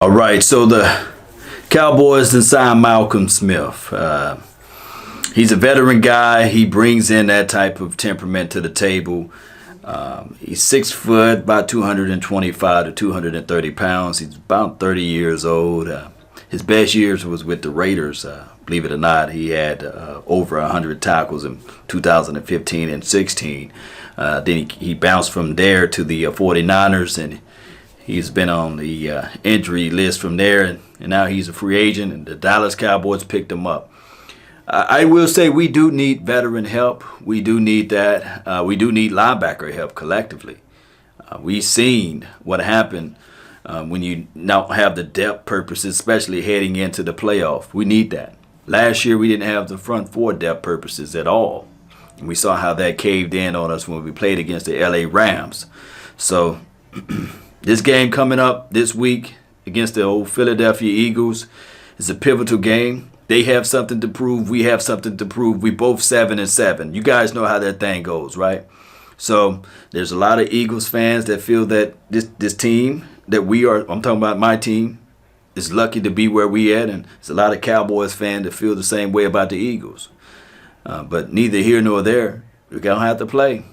All right, so the Cowboys done signed Malcolm Smith. He's a veteran guy. He brings in that type of temperament to the table. He's 6 foot, about 225 to 230 pounds. He's about 30 years old. His best years was with the Raiders. Believe it or not, he had over 100 tackles in 2015 and 16. Then he bounced from there to the 49ers, and he's been on the injury list from there, and now he's a free agent, and the Dallas Cowboys picked him up. I will say we do need veteran help. We do need that. We do need linebacker help collectively. We've seen what happened when you don't have the depth purposes, especially heading into the playoff. We need that. Last year we didn't have the front four depth purposes at all. And we saw how that caved in on us when we played against the LA Rams. So this game coming up this week against the old Philadelphia Eagles is a pivotal game. They have something to prove. We have something to prove. We both 7-7. You guys know how that thing goes, right? So there's a lot of Eagles fans that feel that this team that we are, I'm talking about my team, is lucky to be where we at. And there's a lot of Cowboys fans that feel the same way about the Eagles. But neither here nor there. We're going to have to play.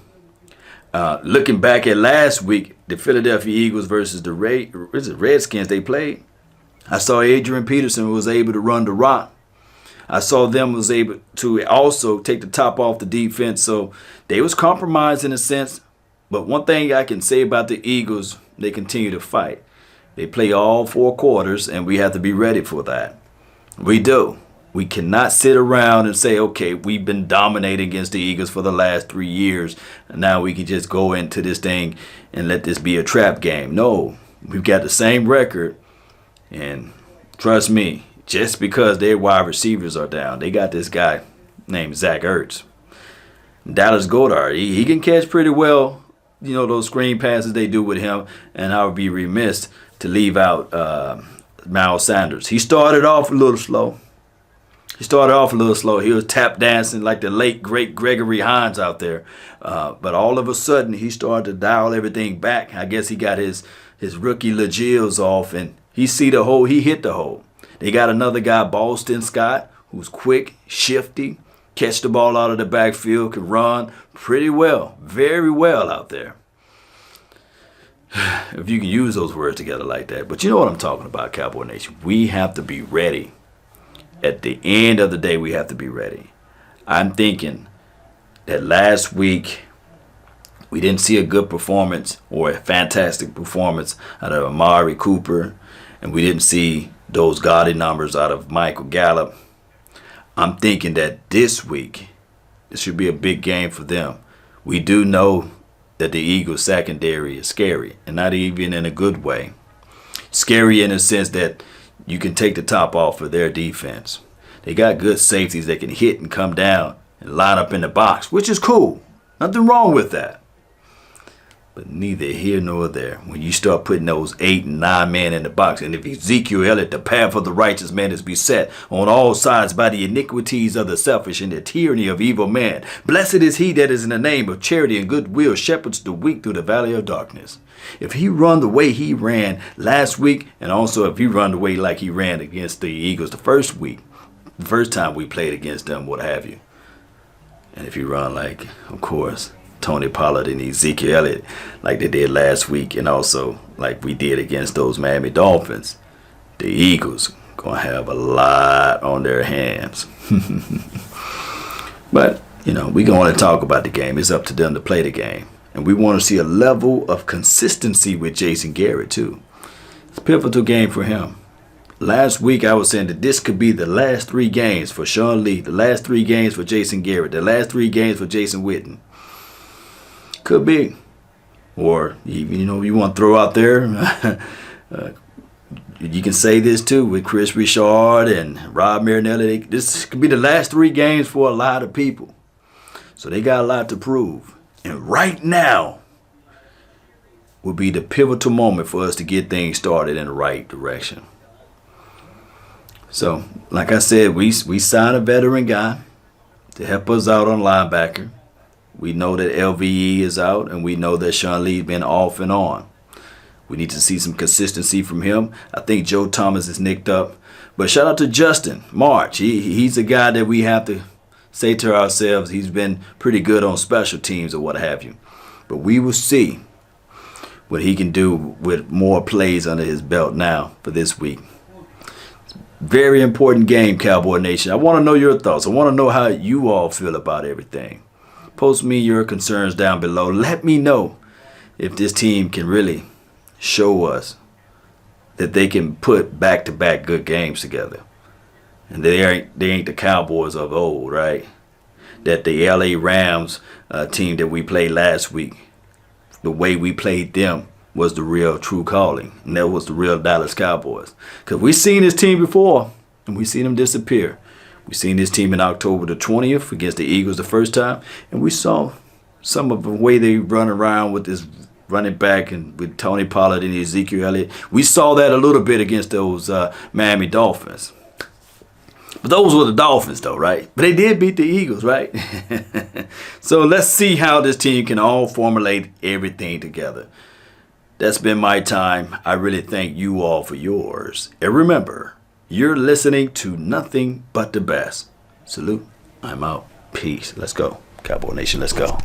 Looking back at last week, the Philadelphia Eagles versus the Redskins they played, I saw Adrian Peterson was able to run the rock. I saw them was able to also take the top off the defense. So they was compromised in a sense. But one thing I can say about the Eagles, they continue to fight. They play all 4 quarters, and we have to be ready for that. We do. We cannot sit around and say, okay, we've been dominating against the Eagles for the last 3 years, and now we can just go into this thing and let this be a trap game. No, we've got the same record, and trust me, just because their wide receivers are down, they got this guy named Zach Ertz. Dallas Goedert, he can catch pretty well, you know, those screen passes they do with him, and I would be remiss to leave out Miles Sanders. He started off a little slow. He was tap dancing like the late, great Gregory Hines out there. But all of a sudden, he started to dial everything back. I guess he got his rookie legils off, and he see the hole. He hit the hole. They got another guy, Boston Scott, who's quick, shifty, catch the ball out of the backfield, can run pretty well, very well out there. If you can use those words together like that. But you know what I'm talking about, Cowboy Nation. We have to be ready. At the end of the day, we have to be ready. I'm thinking that last week we didn't see a good performance or a fantastic performance out of Amari Cooper, and we didn't see those gaudy numbers out of Michael Gallup. I'm thinking that this week, it should be a big game for them. We do know that the Eagles secondary is scary, and not even in a good way. Scary in the sense that you can take the top off of their defense. They got good safeties that can hit and come down and line up in the box, which is cool. Nothing wrong with that. But neither here nor there. When you start putting those 8 and 9 men in the box, and if Ezekiel Elliott, the path of the righteous man is beset on all sides by the iniquities of the selfish and the tyranny of evil man. Blessed is he that is in the name of charity and goodwill shepherds the weak through the valley of darkness. If he run the way he ran last week, and also if he run the way like he ran against the Eagles the first week, the first time we played against them, what have you. And if you run like, of course, Tony Pollard and Ezekiel Elliott like they did last week, and also like we did against those Miami Dolphins, the Eagles gonna have a lot on their hands. But, you know, we gonna talk about the game. It's up to them to play the game. And we want to see a level of consistency with Jason Garrett, too. It's a pivotal game for him. Last week, I was saying that this could be the last 3 games for Sean Lee, the last 3 games for Jason Garrett, the last 3 games for Jason Witten. Could be. Or, you know, you want to throw out there, you can say this, too, with Kris Richard and Rob Marinelli. This could be the last 3 games for a lot of people. So they got a lot to prove. And right now will be the pivotal moment for us to get things started in the right direction. So, like I said, we signed a veteran guy to help us out on linebacker. We know that LVE is out, and we know that Sean Lee's been off and on. We need to see some consistency from him. I think Joe Thomas is nicked up. But shout out to Justin March. He's a guy that we have to say to ourselves, he's been pretty good on special teams or what have you. But we will see what he can do with more plays under his belt now for this week. Very important game, Cowboy Nation. I want to know your thoughts. I want to know how you all feel about everything. Post me your concerns down below. Let me know if this team can really show us that they can put back-to-back good games together. And they ain't the Cowboys of old, right? That the LA Rams team that we played last week, the way we played them was the real true calling. And that was the real Dallas Cowboys. Because we've seen this team before, and we've seen them disappear. We've seen this team in October the 20th against the Eagles the first time, and we saw some of the way they run around with this running back and with Tony Pollard and Ezekiel Elliott. We saw that a little bit against those Miami Dolphins. But those were the Dolphins, though, right? But they did beat the Eagles, right? So let's see how this team can all formulate everything together. That's been my time. I really thank you all for yours. And remember, you're listening to nothing but the best. Salute. I'm out. Peace. Let's go. Cowboy Nation, let's go.